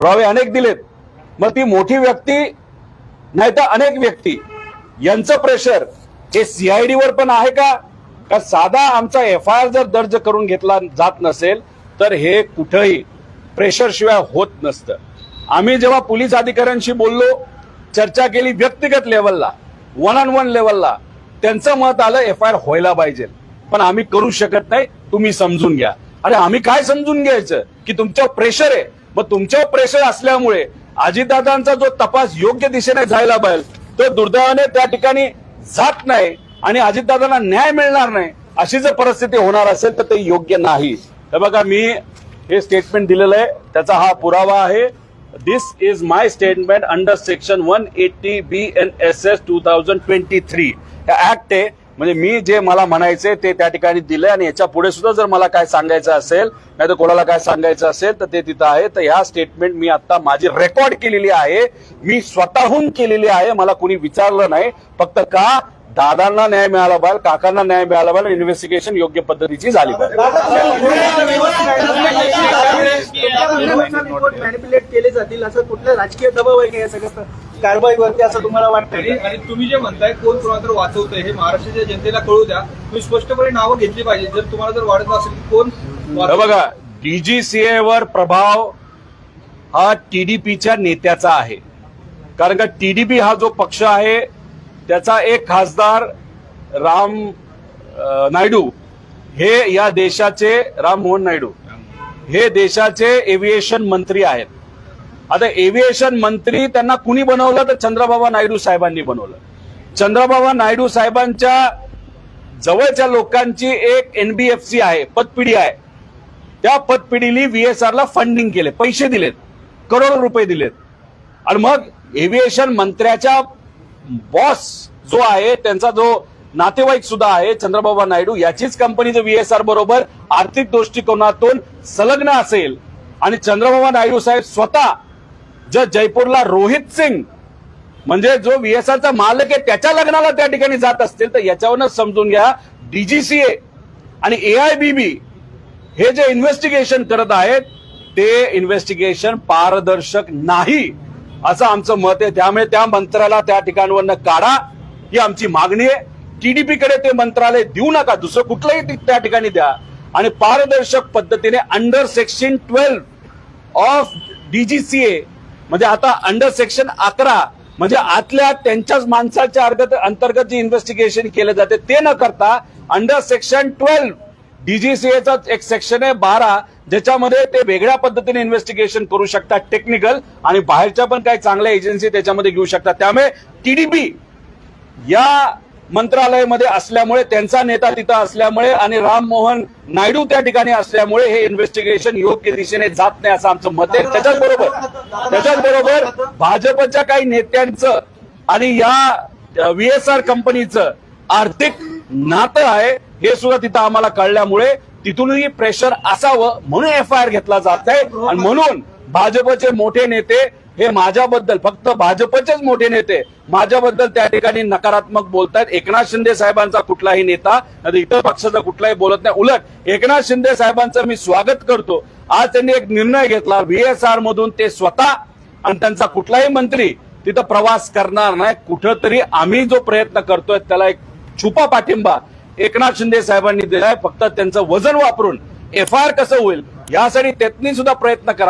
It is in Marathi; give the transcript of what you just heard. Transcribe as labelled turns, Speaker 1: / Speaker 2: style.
Speaker 1: पुरावे अनेक दिलेत, मग ती मोठी व्यक्ती नाही तर अनेक व्यक्ती यांचं प्रेशर हे सीआयडी वर पण आहे का? का साधा आमचा एफआयआर जर दर्ज करून घेतला जात नसेल तर हे कुठेही प्रेशर शिवाय होत नसतं. आम्ही जेव्हा पोलीस अधिकाऱ्यांशी बोललो, चर्चा केली व्यक्तिगत लेवलला, वन ऑन वन लेवलला, त्यांचं मत आलं एफआयआर व्हायला पाहिजे, पण आम्ही करू शकत नाही, तुम्ही समजून घ्या. अरे आम्ही काय समजून घ्यायचं की तुमच्यावर प्रेशर आहे? मग तुमच्यावर प्रेशर असल्यामुळे अजितदादांचा जो तपास योग्य दिशेने जायला पाहिजे तो दुर्दैवाने त्या ठिकाणी जात नाही आणि अजितदादांना न्याय मिळणार नाही, अशी जर परिस्थिती होणार असेल तर ते योग्य नाही. हे बघा, मी हे स्टेटमेंट दिलेलं आहे, त्याचा हा पुरावा आहे. This is my statement under section 180 BNSS 2023 हे ऍक्ट आहे. म्हणजे मी जे मला म्हणायचे ते त्या ठिकाणी दिलंय आणि याच्या पुढे सुद्धा जर मला काय सांगायचं असेल नाही तर कोणाला काय सांगायचं असेल तर ते तिथं आहे. तर ह्या स्टेटमेंट मी आता माझी रेकॉर्ड केलेली आहे, मी स्वतःहून केलेली आहे, मला कुणी विचारलं नाही. फक्त का दादांना न्याय मिळाला पाहिजे, काकांना न्याय मिळाला पाहिजे, इन्व्हेस्टिगेशन योग्य पद्धतीची झाली पाहिजे.
Speaker 2: मॅनिप्युलेट केले जातील असं कुठलं राजकीय दबाव आहे का या सगळ्या कारवाईवरती असं तुम्हाला वाटतं?
Speaker 3: आणि तुम्ही जे म्हणताय कोण कोणाला तर वाचवतंय हे महाराष्ट्राच्या जनतेला कळू द्या. तुम्ही स्पष्टपणे नावं घेतली पाहिजे जर तुम्हाला जर वाटत असेल की कोण.
Speaker 1: बघा, डीजीसीए वर प्रभाव हा टीडीपीच्या नेत्याचा आहे, कारण का टीडीपी हा जो पक्ष आहे त्याचा एक खासदार राम नायडू हे या देशाचे, राम मोहन नायडू हे देशाचे एव्हिएशन मंत्री आहेत. आता एव्हिएशन मंत्री त्यांना कुणी बनवलं तर चंद्रबाबा नायडू साहेबांनी बनवलं. चंद्रबाबा नायडू साहेबांच्या जवळच्या लोकांची एक एनबीएफसी आहे, पतपिढी आहे. त्या पतपिढीने VSR ला फंडिंग केले, पैसे दिलेत, करोडो रुपये दिलेत. आणि मग एव्हिएशन मंत्र्याच्या बॉस जो आहे त्यांचा जो नातेवाईक सुद्धा आहे चंद्रबाबा नायडू, याचीच कंपनी जर VSR बरोबर आर्थिक दृष्टिकोनातून संलग्न असेल आणि चंद्रबाबा नायडू साहेब स्वतः जर जयपूरला रोहित सिंग म्हणजे जो VSR चा मालक आहे त्याच्या लग्नाला त्या ठिकाणी जात असतील तर याच्यावरच समजून घ्या डीजीसीए आणि AIBB हे जे इन्व्हेस्टिगेशन करत आहेत ते इन्व्हेस्टिगेशन पारदर्शक नाही असं आमचं मत आहे. त्यामुळे त्या मंत्र्याला त्या ठिकाणवरनं काढा ही आमची मागणी आहे. टीडीपी कडे ते मंत्रालय देऊ नका, दुसरं कुठलंही त्या ठिकाणी द्या आणि पारदर्शक पद्धतीने अंडर सेक्शन 12 ऑफ डीजीसीए म्हणजे आता अंडर सेक्शन 11 म्हणजे आतल्या त्यांच्याच माणसाच्या अंतर्गत जे इन्व्हेस्टिगेशन केलं जाते ते न करता अंडर सेक्शन 12 डीजीसीएचा एक सेक्शन आहे 12 ज्याच्यामध्ये ते वेगळ्या पद्धतीने इन्व्हेस्टिगेशन करू शकतात टेक्निकल, आणि बाहेरच्या पण काही चांगल्या एजन्सी त्याच्यामध्ये घेऊ शकतात. त्यामुळे टीडीपी या मंत्रालयामध्ये असल्यामुळे, त्यांचा नेता तिथं असल्यामुळे आणि राम मोहन नायडू त्या ठिकाणी असल्यामुळे हे इन्व्हेस्टिगेशन योग्य दिशेने जात नाही असं आमचं मत आहे. त्याच्याचबरोबर भाजपच्या काही नेत्यांचं आणि या VSR कंपनीचं आर्थिक नातं आहे हे सुद्धा तिथं आम्हाला कळल्यामुळे तिथूनही प्रेशर असावं म्हणून एफआयआर घेतला जात आहे. आणि म्हणून भाजपचे मोठे नेते हे माझ्याबद्दल, फक्त भाजपचेच मोठे नेते माझ्याबद्दल त्या ठिकाणी नकारात्मक बोलतायत. एकनाथ शिंदे साहेबांचा कुठलाही नेता इतर पक्षाचा कुठलाही बोलत नाही. उलट एकनाथ शिंदे साहेबांचं मी स्वागत करतो. आज त्यांनी एक निर्णय घेतला, VSR मधून ते स्वतः आणि त्यांचा कुठलाही मंत्री तिथं प्रवास करणार नाही. कुठंतरी आम्ही जो प्रयत्न करतोय त्याला एक छुपा पाठिंबा एकनाथ शिंदे साहेबांनी दिलाय. फक्त त्यांचं वजन वापरून एफआयआर कसं होईल यासाठी त्यांनी सुद्धा प्रयत्न करा.